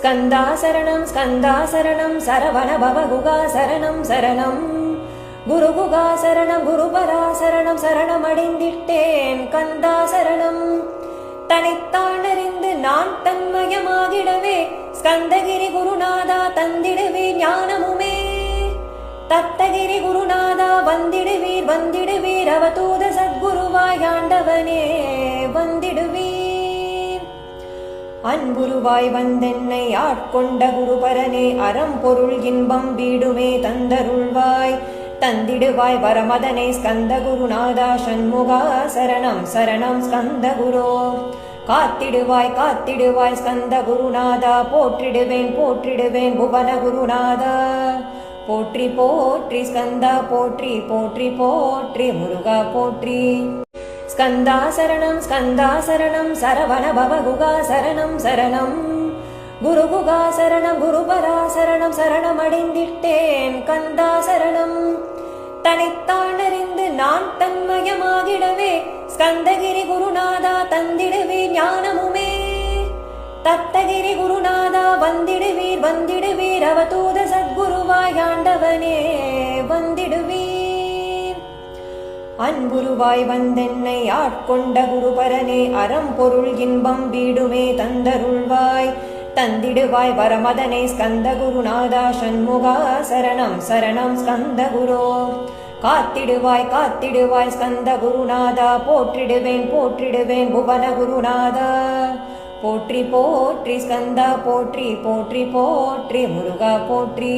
ஸ்கந்தாசரணம் ஸ்கந்தாசரணம் சரவண பவகுகா சரணம் சரணம் குருகுகா சரணம் குருபராசரணம் சரணமடைந்திட்டேன் கந்தாசரணம். தனித்தானறிந்து நான் தன்மயமாகிடவே ஸ்கந்தகிரி குருநாதா தந்திடுவே ஞானமுமே. தத்தகிரி குருநாதா வந்திடுவீர் வந்திடுவீர் அவதூத சத்குருவாய் ஆண்டவனே வந்திடுவீர். அன்புருவாய் வந்தென்னை ஆட்கொண்ட குருபரனே அறம் பொருள் இன்பம் வீடுமே தந்தருள்வாய் தந்திடுவாய் வரமதனை ஸ்கந்த குருநாதா சண்முகா சரணம் சரணம் ஸ்கந்த குரு. காத்திடுவாய் காத்திடுவாய் ஸ்கந்த குருநாதா போற்றிடுவேன் போற்றிடுவேன் புவன குருநாதா. போற்றி போற்றி ஸ்கந்தா போற்றி போற்றி போற்றி முருகா போற்றி. ஸ்கந்தாசரணம் ஸ்கந்தாசரணம் சரவண பவகுகா சரணம் சரணம் குருகுகா சரணம் குருபராசரணம் சரணமடைந்திட்டேன் கந்தாசரணம். தனித்தானறிந்து நான் தன்மயமாகிடவே ஸ்கந்தகிரி குருநாதா தந்திடுவே ஞானமுமே. தத்தகிரி குருநாதா வந்திடுவீர் வந்திடுவீர் அவதூத சத்குருவாய் ஆண்டவனே வந்திடுவீர். அன்புருவாய் வந்தென்னை ஆட்கொண்ட குருபரனே அறம் பொருள் இன்பம் வீடுமே தந்தருள்வாய் தந்திடுவாய் வரமதனை ஸ்கந்த குருநாதா சண்முகா சரணம் சரணம் ஸ்கந்த குரு. காத்திடுவாய் காத்திடுவாய் ஸ்கந்த குருநாதா போற்றிடுவேன் போற்றிடுவேன் புவன குருநாதா. போற்றி போற்றி ஸ்கந்தா போற்றி போற்றி போற்றி முருகா போற்றி.